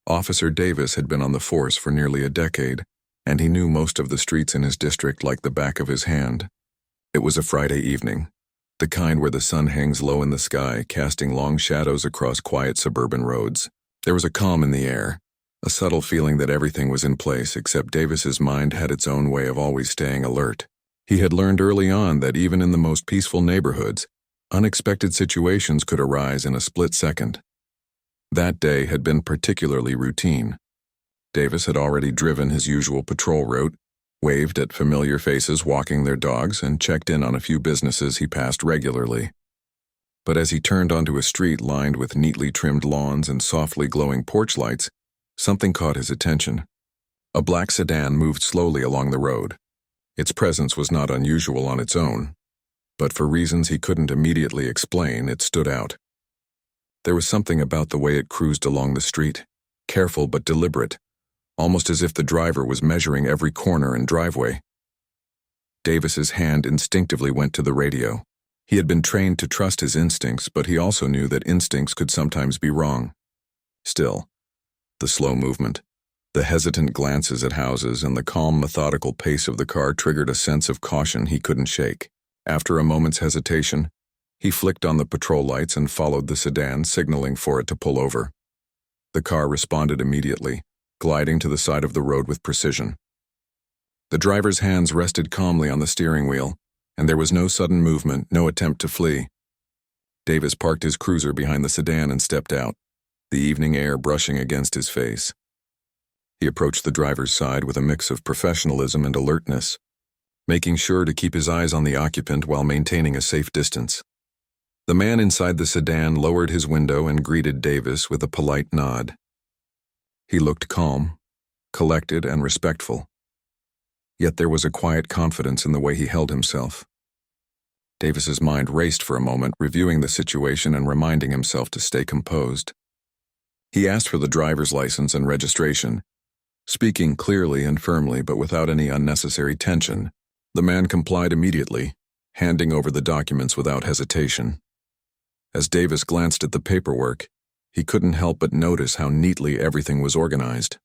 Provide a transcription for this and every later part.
Officer Davis had been on the force for nearly a decade, and he knew most of the streets in his district like the back of his hand. It was a Friday evening, the kind where the sun hangs low in the sky, casting long shadows across quiet suburban roads. There was a calm in the air, a subtle feeling that everything was in place, except Davis's mind had its own way of always staying alert. He had learned early on that even in the most peaceful neighborhoods, unexpected situations could arise in a split second. That day had been particularly routine. Davis had already driven his usual patrol route, waved at familiar faces walking their dogs, and checked in on a few businesses he passed regularly. But as he turned onto a street lined with neatly trimmed lawns and softly glowing porch lights, something caught his attention. A black sedan moved slowly along the road. Its presence was not unusual on its own, but for reasons he couldn't immediately explain, it stood out. There was something about the way it cruised along the street, careful but deliberate, almost as if the driver was measuring every corner and driveway. Davis's hand instinctively went to the radio. He had been trained to trust his instincts, but he also knew that instincts could sometimes be wrong. Still, the slow movement, the hesitant glances at houses, and the calm, methodical pace of the car triggered a sense of caution he couldn't shake. After a moment's hesitation, he flicked on the patrol lights and followed the sedan, signaling for it to pull over. The car responded immediately, gliding to the side of the road with precision. The driver's hands rested calmly on the steering wheel, and there was no sudden movement, no attempt to flee. Davis parked his cruiser behind the sedan and stepped out, the evening air brushing against his face. He approached the driver's side with a mix of professionalism and alertness, making sure to keep his eyes on the occupant while maintaining a safe distance. The man inside the sedan lowered his window and greeted Davis with a polite nod. He looked calm, collected, and respectful. Yet there was a quiet confidence in the way he held himself. Davis's mind raced for a moment, reviewing the situation and reminding himself to stay composed. He asked for the driver's license and registration, speaking clearly and firmly but without any unnecessary tension. The man complied immediately, handing over the documents without hesitation. As Davis glanced at the paperwork, he couldn't help but notice how neatly everything was organized.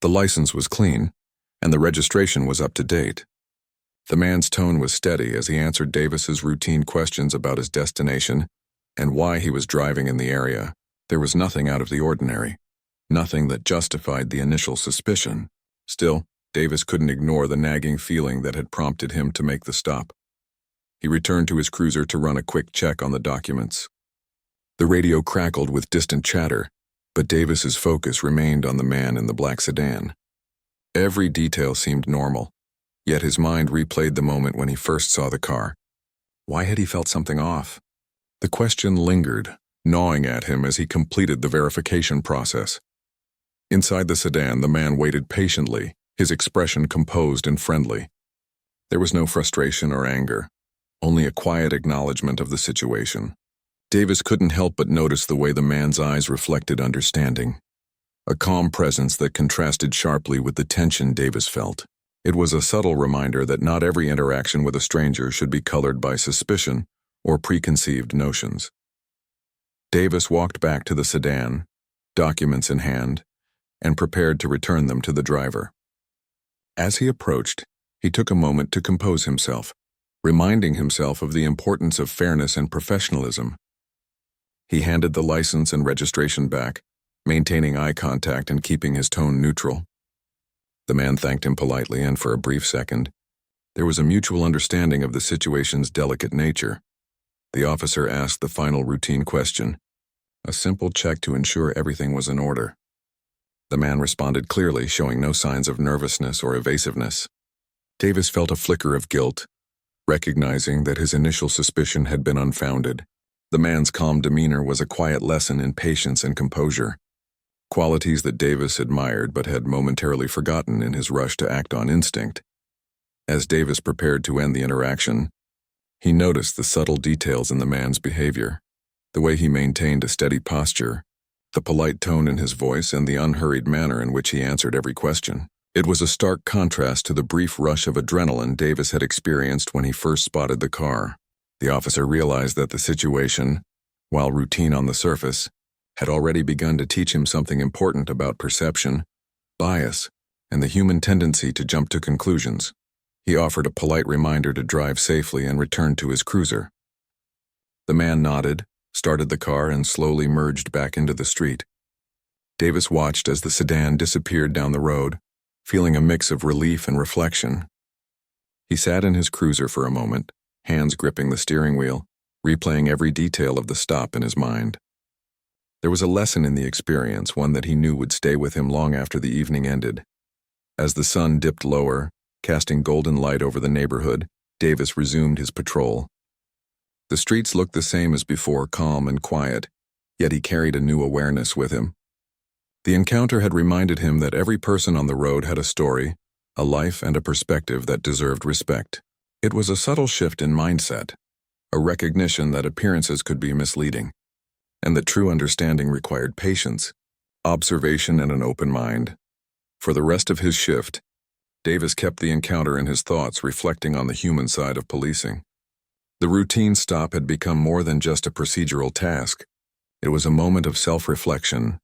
The license was clean, and the registration was up to date. The man's tone was steady as he answered Davis's routine questions about his destination and why he was driving in the area. There was nothing out of the ordinary, nothing that justified the initial suspicion. Still, Davis couldn't ignore the nagging feeling that had prompted him to make the stop. He returned to his cruiser to run a quick check on the documents. The radio crackled with distant chatter, but Davis's focus remained on the man in the black sedan. Every detail seemed normal, yet his mind replayed the moment when he first saw the car. Why had he felt something off? The question lingered, gnawing at him as he completed the verification process. Inside the sedan, the man waited patiently, his expression composed and friendly. There was no frustration or anger, only a quiet acknowledgement of the situation. Davis couldn't help but notice the way the man's eyes reflected understanding, a calm presence that contrasted sharply with the tension Davis felt. It was a subtle reminder that not every interaction with a stranger should be colored by suspicion or preconceived notions. Davis walked back to the sedan, documents in hand, and prepared to return them to the driver. As he approached, he took a moment to compose himself, reminding himself of the importance of fairness and professionalism. He handed the license and registration back, maintaining eye contact and keeping his tone neutral. The man thanked him politely, and for a brief second, there was a mutual understanding of the situation's delicate nature. The officer asked the final routine question, a simple check to ensure everything was in order. The man responded clearly, showing no signs of nervousness or evasiveness. Davis felt a flicker of guilt, recognizing that his initial suspicion had been unfounded. The man's calm demeanor was a quiet lesson in patience and composure, qualities that Davis admired but had momentarily forgotten in his rush to act on instinct. As Davis prepared to end the interaction, he noticed the subtle details in the man's behavior, the way he maintained a steady posture, the polite tone in his voice, and the unhurried manner in which he answered every question. It was a stark contrast to the brief rush of adrenaline Davis had experienced when he first spotted the car. The officer realized that the situation, while routine on the surface, had already begun to teach him something important about perception, bias, and the human tendency to jump to conclusions. He offered a polite reminder to drive safely and returned to his cruiser. The man nodded, started the car, and slowly merged back into the street. Davis watched as the sedan disappeared down the road, feeling a mix of relief and reflection. He sat in his cruiser for a moment, hands gripping the steering wheel, replaying every detail of the stop in his mind. There was a lesson in the experience, one that he knew would stay with him long after the evening ended. As the sun dipped lower, casting golden light over the neighborhood, Davis resumed his patrol. The streets looked the same as before, calm and quiet, yet he carried a new awareness with him. The encounter had reminded him that every person on the road had a story, a life, and a perspective that deserved respect. It was a subtle shift in mindset, a recognition that appearances could be misleading, and that true understanding required patience, observation, and an open mind. For the rest of his shift, Davis kept the encounter in his thoughts, reflecting on the human side of policing. The routine stop had become more than just a procedural task. It was a moment of self-reflection,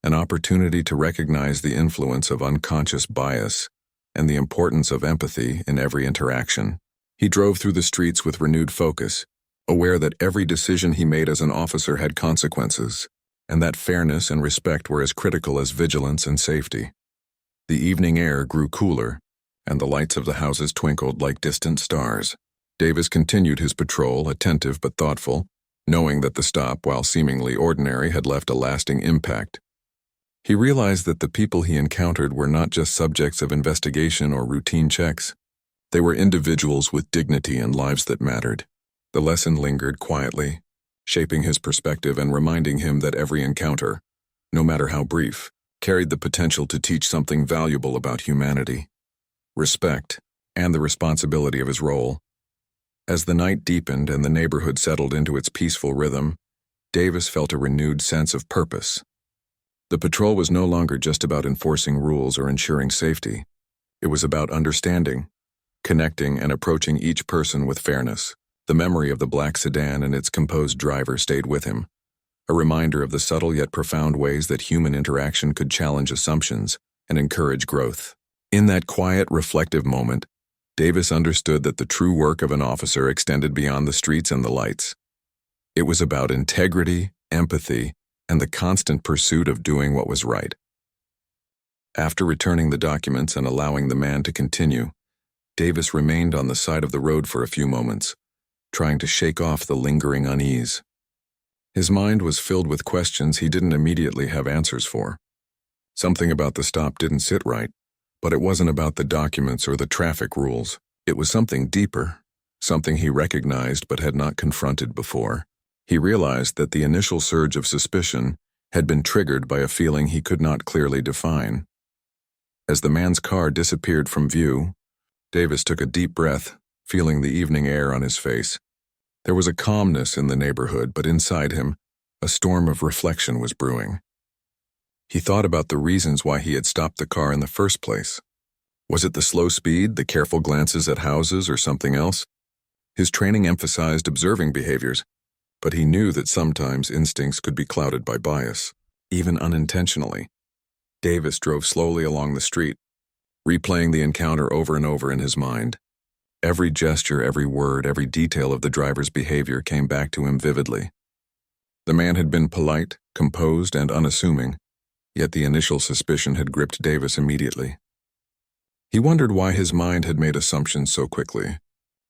an opportunity to recognize the influence of unconscious bias and the importance of empathy in every interaction. He drove through the streets with renewed focus, aware that every decision he made as an officer had consequences, and that fairness and respect were as critical as vigilance and safety. The evening air grew cooler, and the lights of the houses twinkled like distant stars. Davis continued his patrol, attentive but thoughtful, knowing that the stop, while seemingly ordinary, had left a lasting impact. He realized that the people he encountered were not just subjects of investigation or routine checks. They were individuals with dignity and lives that mattered. The lesson lingered quietly, shaping his perspective and reminding him that every encounter, no matter how brief, carried the potential to teach something valuable about humanity, respect, and the responsibility of his role. As the night deepened and the neighborhood settled into its peaceful rhythm, Davis felt a renewed sense of purpose. The patrol was no longer just about enforcing rules or ensuring safety. It was about understanding, connecting, and approaching each person with fairness. The memory of the black sedan and its composed driver stayed with him, a reminder of the subtle yet profound ways that human interaction could challenge assumptions and encourage growth. In that quiet, reflective moment, Davis understood that the true work of an officer extended beyond the streets and the lights. It was about integrity, empathy, and the constant pursuit of doing what was right. After returning the documents and allowing the man to continue, Davis remained on the side of the road for a few moments, trying to shake off the lingering unease. His mind was filled with questions he didn't immediately have answers for. Something about the stop didn't sit right, but it wasn't about the documents or the traffic rules. It was something deeper, something he recognized but had not confronted before. He realized that the initial surge of suspicion had been triggered by a feeling he could not clearly define. As the man's car disappeared from view, Davis took a deep breath, feeling the evening air on his face. There was a calmness in the neighborhood, but inside him, a storm of reflection was brewing. He thought about the reasons why he had stopped the car in the first place. Was it the slow speed, the careful glances at houses, or something else? His training emphasized observing behaviors, but he knew that sometimes instincts could be clouded by bias, even unintentionally. Davis drove slowly along the street, replaying the encounter over and over in his mind. Every gesture, every word, every detail of the driver's behavior came back to him vividly. The man had been polite, composed, and unassuming, yet the initial suspicion had gripped Davis immediately. He wondered why his mind had made assumptions so quickly,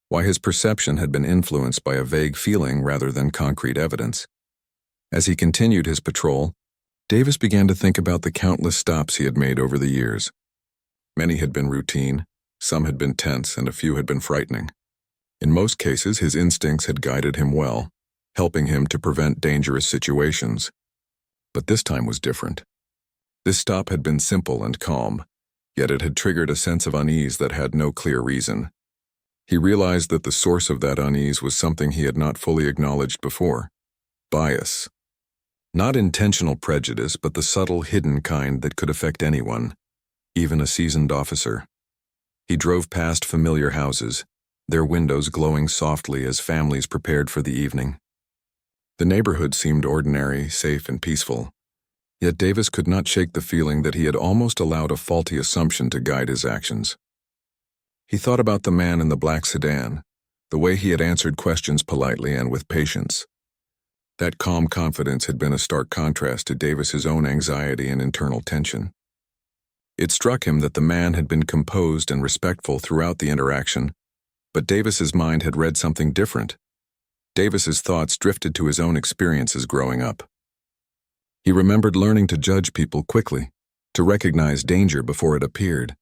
why his perception had been influenced by a vague feeling rather than concrete evidence. As he continued his patrol, Davis began to think about the countless stops he had made over the years. Many had been routine, some had been tense, and a few had been frightening. In most cases, his instincts had guided him well, helping him to prevent dangerous situations. But this time was different. This stop had been simple and calm, yet it had triggered a sense of unease that had no clear reason. He realized that the source of that unease was something he had not fully acknowledged before: bias. Not intentional prejudice, but the subtle, hidden kind that could affect anyone, even a seasoned officer. He drove past familiar houses, their windows glowing softly as families prepared for the evening. The neighborhood seemed ordinary, safe, and peaceful, yet Davis could not shake the feeling that he had almost allowed a faulty assumption to guide his actions. He thought about the man in the black sedan, the way he had answered questions politely and with patience. That calm confidence had been a stark contrast to Davis's own anxiety and internal tension. It struck him that the man had been composed and respectful throughout the interaction, but Davis's mind had read something different. Davis's thoughts drifted to his own experiences growing up. He remembered learning to judge people quickly, to recognize danger before it appeared.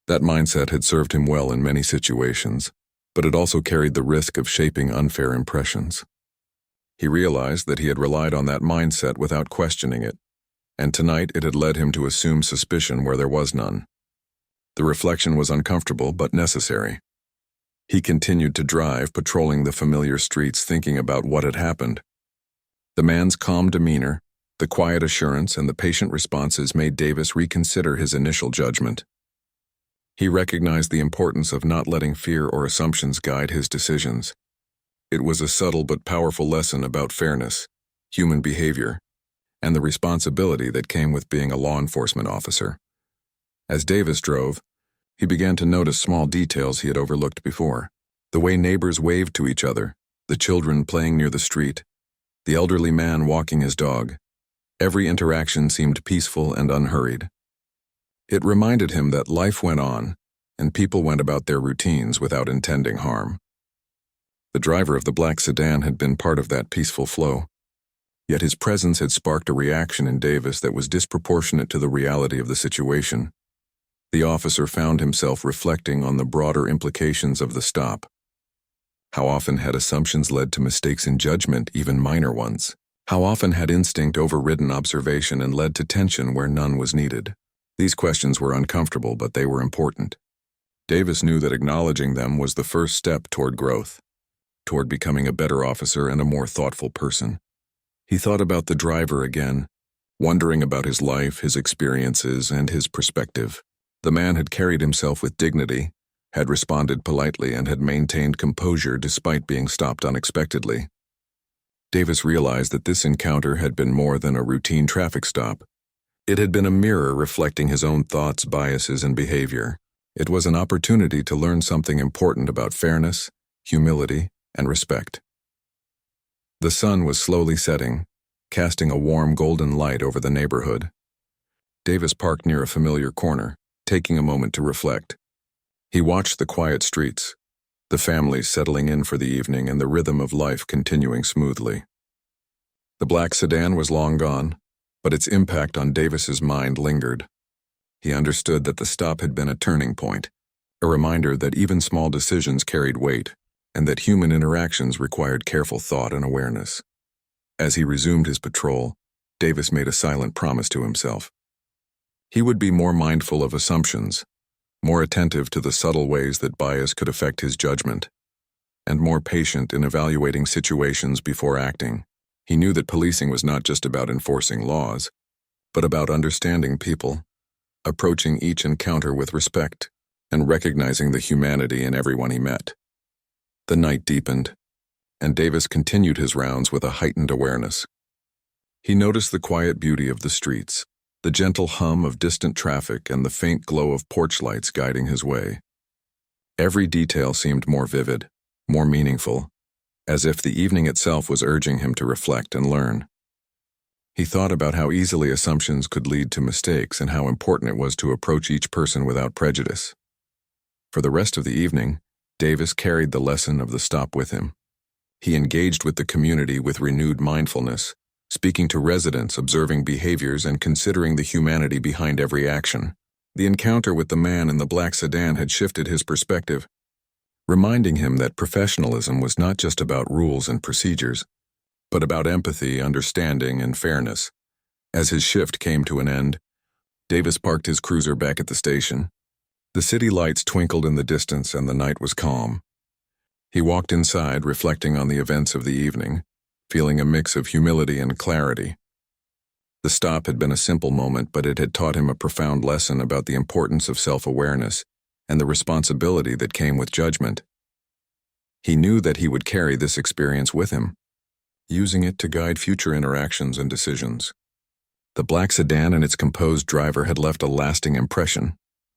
That mindset had served him well in many situations, but it also carried the risk of shaping unfair impressions. He realized that he had relied on that mindset without questioning it, and tonight it had led him to assume suspicion where there was none. The reflection was uncomfortable but necessary. He continued to drive, patrolling the familiar streets, thinking about what had happened. The man's calm demeanor, the quiet assurance, and the patient responses made Davis reconsider his initial judgment. He recognized the importance of not letting fear or assumptions guide his decisions. It was a subtle but powerful lesson about fairness, human behavior, and the responsibility that came with being a law enforcement officer. As Davis drove, he began to notice small details he had overlooked before. The way neighbors waved to each other, the children playing near the street, the elderly man walking his dog. Every interaction seemed peaceful and unhurried. It reminded him that life went on, and people went about their routines without intending harm. The driver of the black sedan had been part of that peaceful flow, yet his presence had sparked a reaction in Davis that was disproportionate to the reality of the situation. The officer found himself reflecting on the broader implications of the stop. How often had assumptions led to mistakes in judgment, even minor ones? How often had instinct overridden observation and led to tension where none was needed? These questions were uncomfortable, but they were important. Davis knew that acknowledging them was the first step toward growth, toward becoming a better officer and a more thoughtful person. He thought about the driver again, wondering about his life, his experiences, and his perspective. The man had carried himself with dignity, had responded politely, and had maintained composure despite being stopped unexpectedly. Davis realized that this encounter had been more than a routine traffic stop. It had been a mirror reflecting his own thoughts, biases, and behavior. It was an opportunity to learn something important about fairness, humility, and respect. The sun was slowly setting, casting a warm golden light over the neighborhood. Davis parked near a familiar corner, taking a moment to reflect. He watched the quiet streets, the families settling in for the evening, and the rhythm of life continuing smoothly. The black sedan was long gone, but its impact on Davis's mind lingered. He understood that the stop had been a turning point, a reminder that even small decisions carried weight, and that human interactions required careful thought and awareness. As he resumed his patrol, Davis made a silent promise to himself. He would be more mindful of assumptions, more attentive to the subtle ways that bias could affect his judgment, and more patient in evaluating situations before acting. He knew that policing was not just about enforcing laws, but about understanding people, approaching each encounter with respect, and recognizing the humanity in everyone he met. The night deepened, and Davis continued his rounds with a heightened awareness. He noticed the quiet beauty of the streets, the gentle hum of distant traffic, and the faint glow of porch lights guiding his way. Every detail seemed more vivid, more meaningful, as if the evening itself was urging him to reflect and learn. He thought about how easily assumptions could lead to mistakes and how important it was to approach each person without prejudice. For the rest of the evening, Davis carried the lesson of the stop with him. He engaged with the community with renewed mindfulness, speaking to residents, observing behaviors, and considering the humanity behind every action. The encounter with the man in the black sedan had shifted his perspective, reminding him that professionalism was not just about rules and procedures, but about empathy, understanding, and fairness. As his shift came to an end, Davis parked his cruiser back at the station. The city lights twinkled in the distance and the night was calm. He walked inside, reflecting on the events of the evening, feeling a mix of humility and clarity. The stop had been a simple moment, but it had taught him a profound lesson about the importance of self-awareness and the responsibility that came with judgment. He knew that he would carry this experience with him, using it to guide future interactions and decisions. The black sedan and its composed driver had left a lasting impression,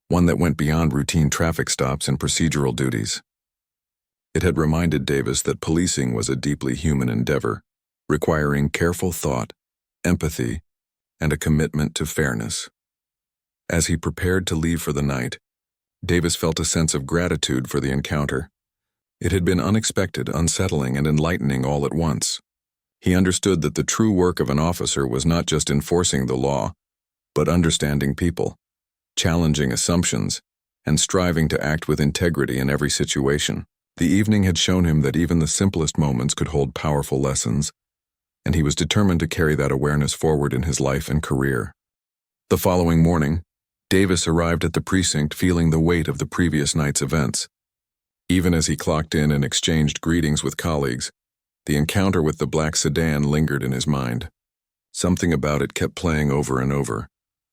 one that went beyond routine traffic stops and procedural duties. It had reminded Davis that policing was a deeply human endeavor, requiring careful thought, empathy, and a commitment to fairness. As he prepared to leave for the night, Davis felt a sense of gratitude for the encounter. It had been unexpected, unsettling, and enlightening all at once. He understood that the true work of an officer was not just enforcing the law, but understanding people, challenging assumptions, and striving to act with integrity in every situation. The evening had shown him that even the simplest moments could hold powerful lessons, and he was determined to carry that awareness forward in his life and career. The following morning, Davis arrived at the precinct feeling the weight of the previous night's events. Even as he clocked in and exchanged greetings with colleagues, the encounter with the black sedan lingered in his mind. Something about it kept playing over and over,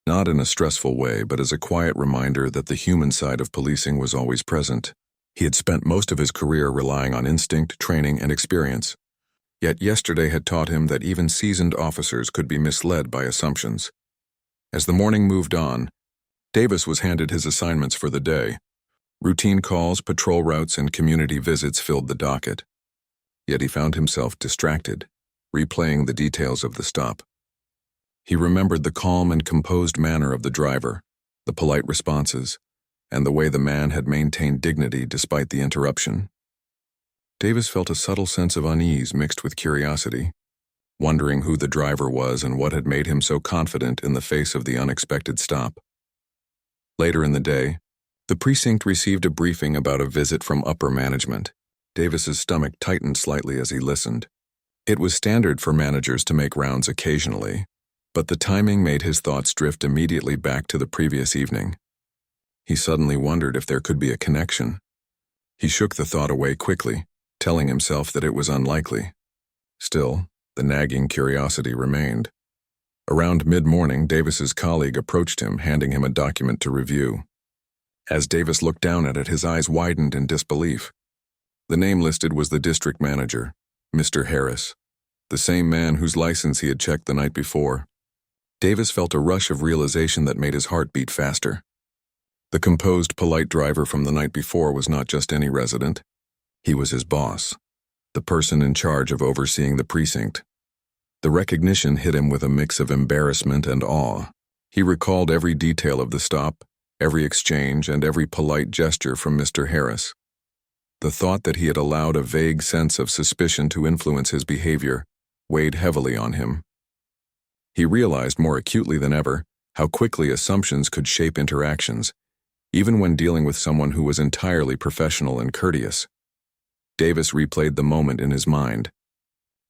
not in a stressful way, but as a quiet reminder that the human side of policing was always present. He had spent most of his career relying on instinct, training, and experience. Yet yesterday had taught him that even seasoned officers could be misled by assumptions. As the morning moved on, Davis was handed his assignments for the day. Routine calls, patrol routes, and community visits filled the docket. Yet he found himself distracted, replaying the details of the stop. He remembered the calm and composed manner of the driver, the polite responses, and the way the man had maintained dignity despite the interruption. Davis felt a subtle sense of unease mixed with curiosity, wondering who the driver was and what had made him so confident in the face of the unexpected stop. Later in the day, the precinct received a briefing about a visit from upper management. Davis's stomach tightened slightly as he listened. It was standard for managers to make rounds occasionally, but the timing made his thoughts drift immediately back to the previous evening. He suddenly wondered if there could be a connection. He shook the thought away quickly, telling himself that it was unlikely. Still, the nagging curiosity remained. Around mid-morning, Davis's colleague approached him, handing him a document to review. As Davis looked down at it, his eyes widened in disbelief. The name listed was the district manager, Mr. Harris, the same man whose license he had checked the night before. Davis felt a rush of realization that made his heart beat faster. The composed, polite driver from the night before was not just any resident. He was his boss, the person in charge of overseeing the precinct. The recognition hit him with a mix of embarrassment and awe. He recalled every detail of the stop, every exchange, and every polite gesture from Mr. Harris. The thought that he had allowed a vague sense of suspicion to influence his behavior weighed heavily on him. He realized more acutely than ever how quickly assumptions could shape interactions, even when dealing with someone who was entirely professional and courteous. Davis replayed the moment in his mind.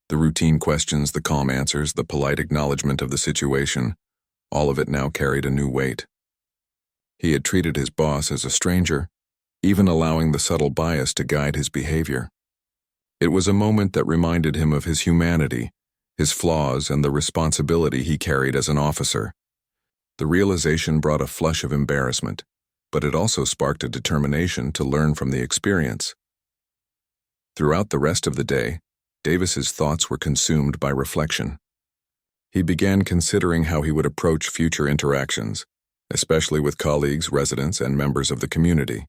The routine questions, the calm answers, the polite acknowledgement of the situation, all of it now carried a new weight. He had treated his boss as a stranger, even allowing the subtle bias to guide his behavior. It was a moment that reminded him of his humanity, his flaws, and the responsibility he carried as an officer. The realization brought a flush of embarrassment, but it also sparked a determination to learn from the experience. Throughout the rest of the day, Davis's thoughts were consumed by reflection. He began considering how he would approach future interactions, especially with colleagues, residents, and members of the community.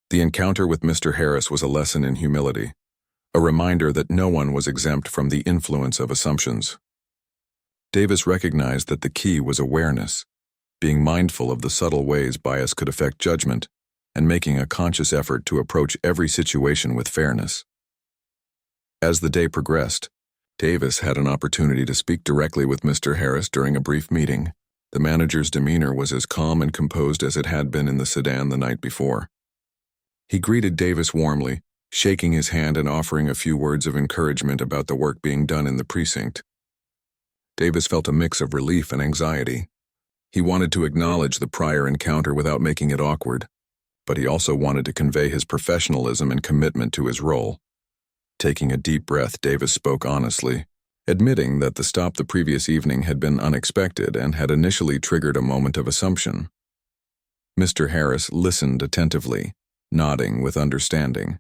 The encounter with Mr. Harris was a lesson in humility, a reminder that no one was exempt from the influence of assumptions. Davis recognized that the key was awareness, being mindful of the subtle ways bias could affect judgment, and making a conscious effort to approach every situation with fairness. As the day progressed, Davis had an opportunity to speak directly with Mr. Harris during a brief meeting. The manager's demeanor was as calm and composed as it had been in the sedan the night before. He greeted Davis warmly, shaking his hand and offering a few words of encouragement about the work being done in the precinct. Davis felt a mix of relief and anxiety. He wanted to acknowledge the prior encounter without making it awkward, but he also wanted to convey his professionalism and commitment to his role. Taking a deep breath, Davis spoke honestly, admitting that the stop the previous evening had been unexpected and had initially triggered a moment of assumption. Mr. Harris listened attentively, nodding with understanding.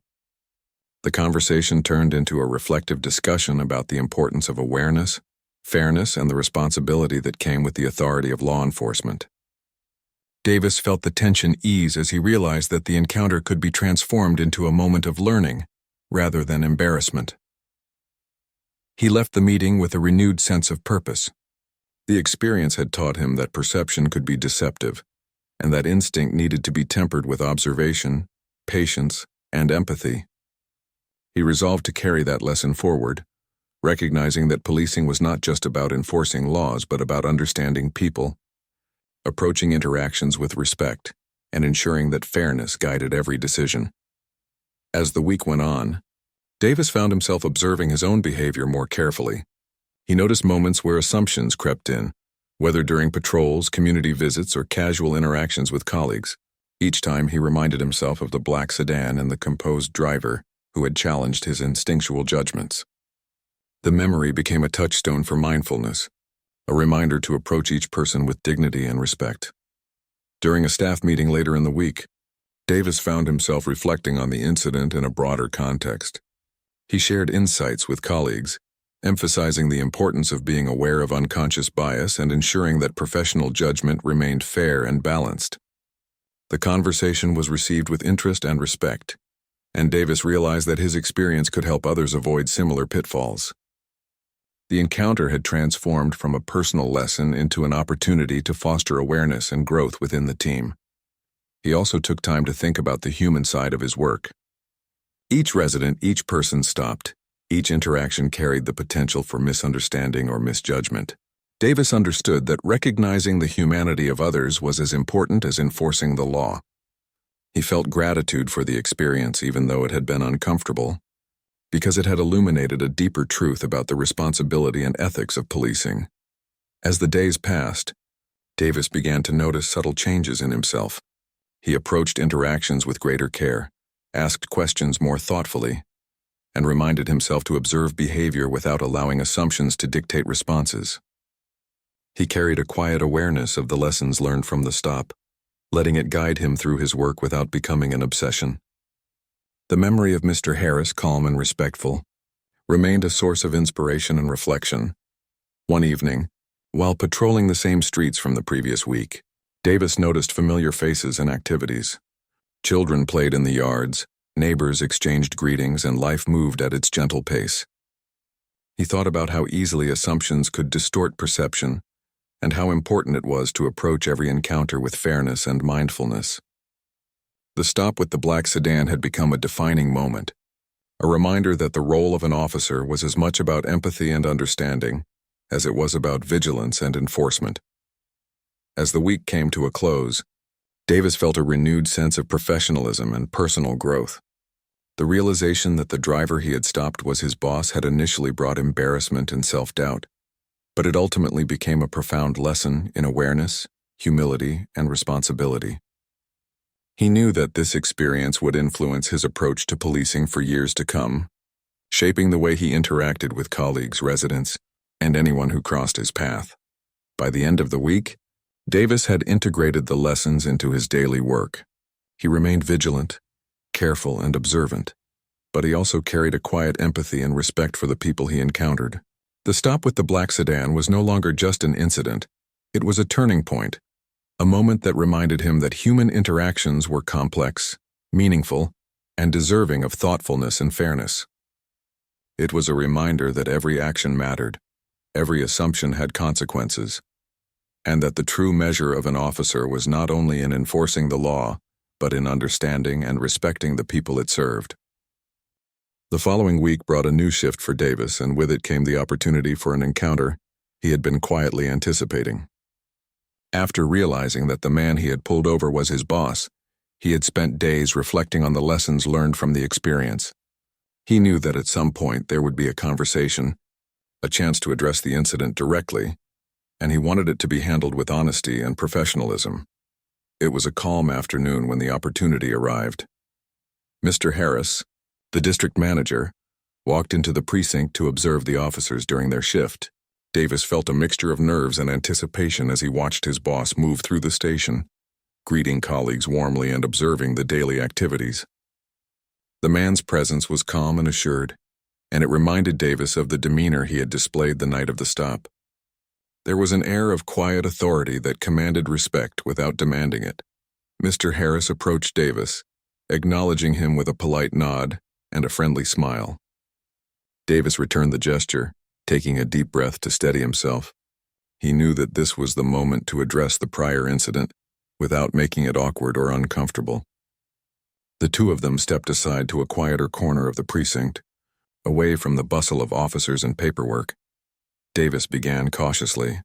The conversation turned into a reflective discussion about the importance of awareness, fairness, and the responsibility that came with the authority of law enforcement. Davis felt the tension ease as he realized that the encounter could be transformed into a moment of learning, rather than embarrassment. He left the meeting with a renewed sense of purpose. The experience had taught him that perception could be deceptive, and that instinct needed to be tempered with observation, patience, and empathy. He resolved to carry that lesson forward, recognizing that policing was not just about enforcing laws but about understanding people, approaching interactions with respect, and ensuring that fairness guided every decision. As the week went on, Davis found himself observing his own behavior more carefully. He noticed moments where assumptions crept in, whether during patrols, community visits, or casual interactions with colleagues. Each time he reminded himself of the black sedan and the composed driver who had challenged his instinctual judgments. The memory became a touchstone for mindfulness, a reminder to approach each person with dignity and respect. During a staff meeting later in the week, Davis found himself reflecting on the incident in a broader context. He shared insights with colleagues, emphasizing the importance of being aware of unconscious bias and ensuring that professional judgment remained fair and balanced. The conversation was received with interest and respect, and Davis realized that his experience could help others avoid similar pitfalls. The encounter had transformed from a personal lesson into an opportunity to foster awareness and growth within the team. He also took time to think about the human side of his work. Each resident, each person stopped. Each interaction carried the potential for misunderstanding or misjudgment. Davis understood that recognizing the humanity of others was as important as enforcing the law. He felt gratitude for the experience even though it had been uncomfortable, because it had illuminated a deeper truth about the responsibility and ethics of policing. As the days passed, Davis began to notice subtle changes in himself. He approached interactions with greater care, asked questions more thoughtfully, and reminded himself to observe behavior without allowing assumptions to dictate responses. He carried a quiet awareness of the lessons learned from the stop, letting it guide him through his work without becoming an obsession. The memory of Mr. Harris, calm and respectful, remained a source of inspiration and reflection. One evening, while patrolling the same streets from the previous week, Davis noticed familiar faces and activities. Children played in the yards, neighbors exchanged greetings, and life moved at its gentle pace. He thought about how easily assumptions could distort perception, and how important it was to approach every encounter with fairness and mindfulness. The stop with the black sedan had become a defining moment, a reminder that the role of an officer was as much about empathy and understanding as it was about vigilance and enforcement. As the week came to a close, Davis felt a renewed sense of professionalism and personal growth. The realization that the driver he had stopped was his boss had initially brought embarrassment and self-doubt, but it ultimately became a profound lesson in awareness, humility, and responsibility. He knew that this experience would influence his approach to policing for years to come, shaping the way he interacted with colleagues, residents, and anyone who crossed his path. By the end of the week, Davis had integrated the lessons into his daily work. He remained vigilant, careful, and observant, but he also carried a quiet empathy and respect for the people he encountered. The stop with the black sedan was no longer just an incident. It was a turning point, a moment that reminded him that human interactions were complex, meaningful, and deserving of thoughtfulness and fairness. It was a reminder that every action mattered, every assumption had consequences, and that the true measure of an officer was not only in enforcing the law, but in understanding and respecting the people it served. The following week brought a new shift for Davis, and with it came the opportunity for an encounter he had been quietly anticipating. After realizing that the man he had pulled over was his boss, he had spent days reflecting on the lessons learned from the experience. He knew that at some point there would be a conversation, a chance to address the incident directly, and he wanted it to be handled with honesty and professionalism. It was a calm afternoon when the opportunity arrived. Mr. Harris, the district manager, walked into the precinct to observe the officers during their shift. Davis felt a mixture of nerves and anticipation as he watched his boss move through the station, greeting colleagues warmly and observing the daily activities. The man's presence was calm and assured, and it reminded Davis of the demeanor he had displayed the night of the stop. There was an air of quiet authority that commanded respect without demanding it. Mr. Harris approached Davis, acknowledging him with a polite nod and a friendly smile. Davis returned the gesture, taking a deep breath to steady himself. He knew that this was the moment to address the prior incident without making it awkward or uncomfortable. The two of them stepped aside to a quieter corner of the precinct, away from the bustle of officers and paperwork. Davis began cautiously,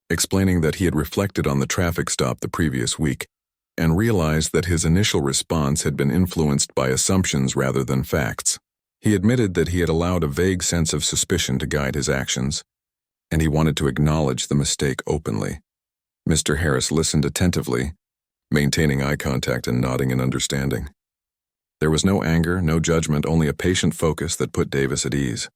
explaining that he had reflected on the traffic stop the previous week and realized that his initial response had been influenced by assumptions rather than facts. He admitted that he had allowed a vague sense of suspicion to guide his actions, and he wanted to acknowledge the mistake openly. Mr. Harris listened attentively, maintaining eye contact and nodding in understanding. There was no anger, no judgment, only a patient focus that put Davis at ease.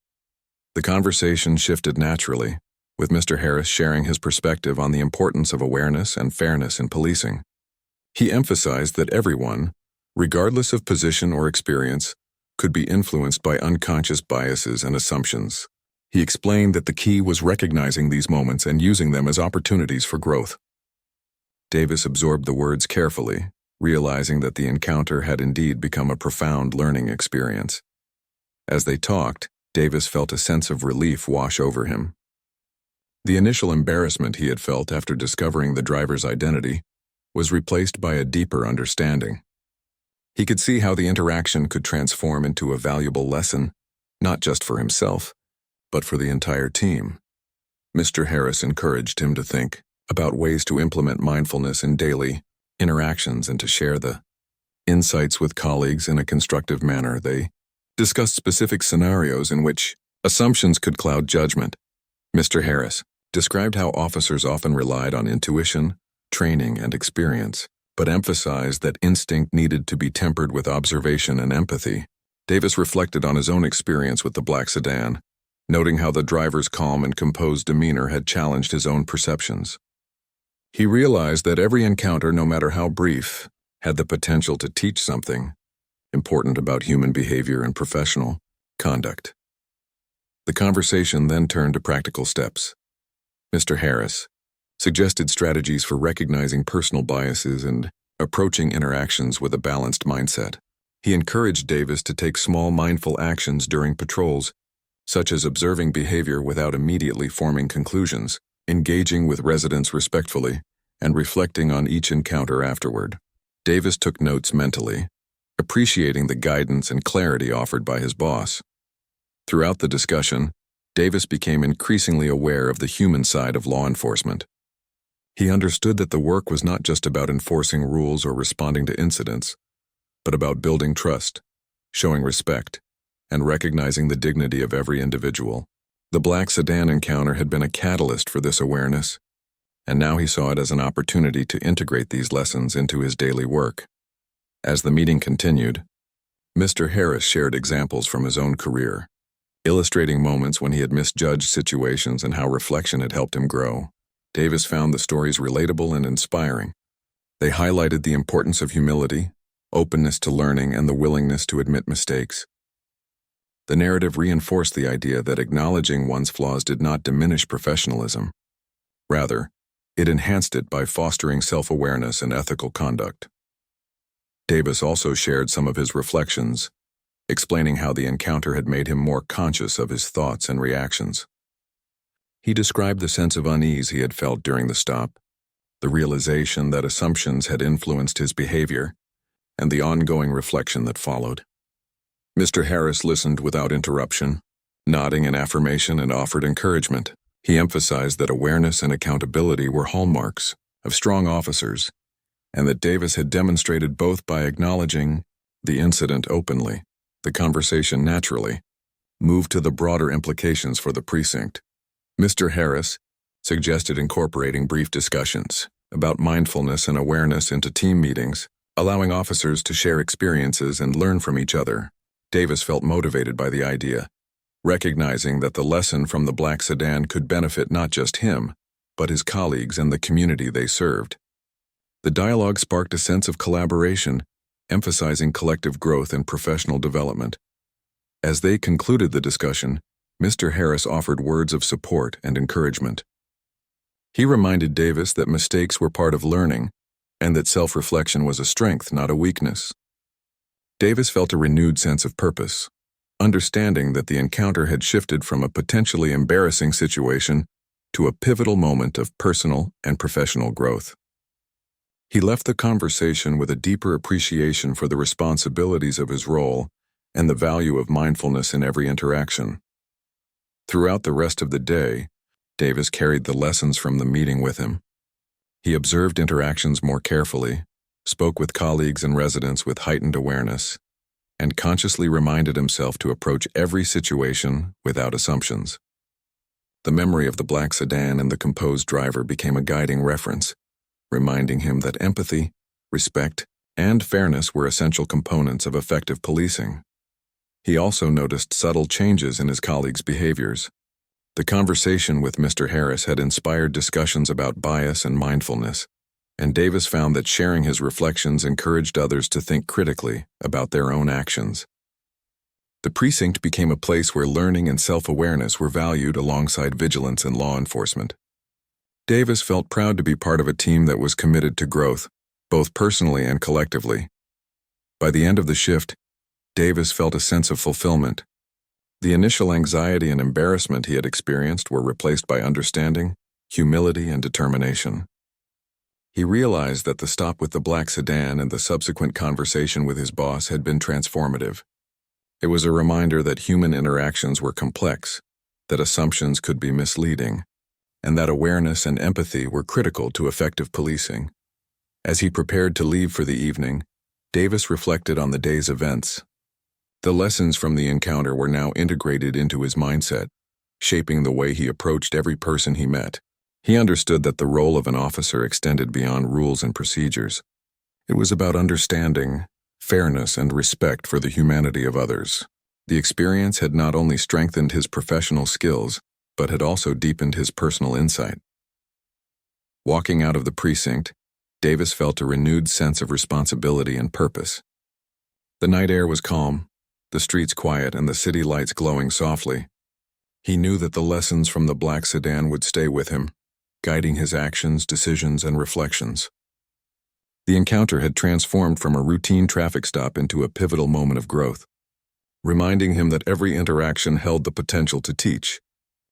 The conversation shifted naturally, with Mr. Harris sharing his perspective on the importance of awareness and fairness in policing. He emphasized that everyone, regardless of position or experience, could be influenced by unconscious biases and assumptions. He explained that the key was recognizing these moments and using them as opportunities for growth. Davis absorbed the words carefully, realizing that the encounter had indeed become a profound learning experience. As they talked, Davis felt a sense of relief wash over him. The initial embarrassment he had felt after discovering the driver's identity was replaced by a deeper understanding. He could see how the interaction could transform into a valuable lesson, not just for himself, but for the entire team. Mr. Harris encouraged him to think about ways to implement mindfulness in daily interactions and to share the insights with colleagues in a constructive manner. They discussed specific scenarios in which assumptions could cloud judgment. Mr. Harris described how officers often relied on intuition, training, and experience, but emphasized that instinct needed to be tempered with observation and empathy. Davis reflected on his own experience with the black sedan, noting how the driver's calm and composed demeanor had challenged his own perceptions. He realized that every encounter, no matter how brief, had the potential to teach something important about human behavior and professional conduct. The conversation then turned to practical steps. Mr. Harris suggested strategies for recognizing personal biases and approaching interactions with a balanced mindset. He encouraged Davis to take small mindful actions during patrols, such as observing behavior without immediately forming conclusions, engaging with residents respectfully, and reflecting on each encounter afterward. Davis took notes mentally, appreciating the guidance and clarity offered by his boss. Throughout the discussion, Davis became increasingly aware of the human side of law enforcement. He understood that the work was not just about enforcing rules or responding to incidents, but about building trust, showing respect, and recognizing the dignity of every individual. The black sedan encounter had been a catalyst for this awareness, and now he saw it as an opportunity to integrate these lessons into his daily work. As the meeting continued, Mr. Harris shared examples from his own career, illustrating moments when he had misjudged situations and how reflection had helped him grow. Davis found the stories relatable and inspiring. They highlighted the importance of humility, openness to learning, and the willingness to admit mistakes. The narrative reinforced the idea that acknowledging one's flaws did not diminish professionalism. Rather, it enhanced it by fostering self-awareness and ethical conduct. Davis also shared some of his reflections, explaining how the encounter had made him more conscious of his thoughts and reactions. He described the sense of unease he had felt during the stop, the realization that assumptions had influenced his behavior, and the ongoing reflection that followed. Mr. Harris listened without interruption, nodding in affirmation and offered encouragement. He emphasized that awareness and accountability were hallmarks of strong officers, and that Davis had demonstrated both by acknowledging the incident openly. The conversation naturally moved to the broader implications for the precinct. Mr. Harris suggested incorporating brief discussions about mindfulness and awareness into team meetings, allowing officers to share experiences and learn from each other. Davis felt motivated by the idea, recognizing that the lesson from the black sedan could benefit not just him, but his colleagues and the community they served. The dialogue sparked a sense of collaboration, emphasizing collective growth and professional development. As they concluded the discussion, Mr. Harris offered words of support and encouragement. He reminded Davis that mistakes were part of learning and that self-reflection was a strength, not a weakness. Davis felt a renewed sense of purpose, understanding that the encounter had shifted from a potentially embarrassing situation to a pivotal moment of personal and professional growth. He left the conversation with a deeper appreciation for the responsibilities of his role and the value of mindfulness in every interaction. Throughout the rest of the day, Davis carried the lessons from the meeting with him. He observed interactions more carefully, spoke with colleagues and residents with heightened awareness, and consciously reminded himself to approach every situation without assumptions. The memory of the black sedan and the composed driver became a guiding reference, reminding him that empathy, respect, and fairness were essential components of effective policing. He also noticed subtle changes in his colleagues' behaviors. The conversation with Mr. Harris had inspired discussions about bias and mindfulness, and Davis found that sharing his reflections encouraged others to think critically about their own actions. The precinct became a place where learning and self-awareness were valued alongside vigilance and law enforcement. Davis felt proud to be part of a team that was committed to growth, both personally and collectively. By the end of the shift, Davis felt a sense of fulfillment. The initial anxiety and embarrassment he had experienced were replaced by understanding, humility, and determination. He realized that the stop with the black sedan and the subsequent conversation with his boss had been transformative. It was a reminder that human interactions were complex, that assumptions could be misleading, and that awareness and empathy were critical to effective policing. As he prepared to leave for the evening, Davis reflected on the day's events. The lessons from the encounter were now integrated into his mindset, shaping the way he approached every person he met. He understood that the role of an officer extended beyond rules and procedures. It was about understanding, fairness, and respect for the humanity of others. The experience had not only strengthened his professional skills, but had also deepened his personal insight. Walking out of the precinct, Davis felt a renewed sense of responsibility and purpose. The night air was calm, the streets quiet, and the city lights glowing softly. He knew that the lessons from the black sedan would stay with him, guiding his actions, decisions, and reflections. The encounter had transformed from a routine traffic stop into a pivotal moment of growth, reminding him that every interaction held the potential to teach,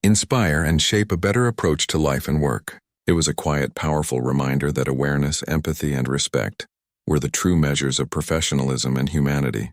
inspire, and shape a better approach to life and work. It was a quiet, powerful reminder that awareness, empathy, and respect were the true measures of professionalism and humanity.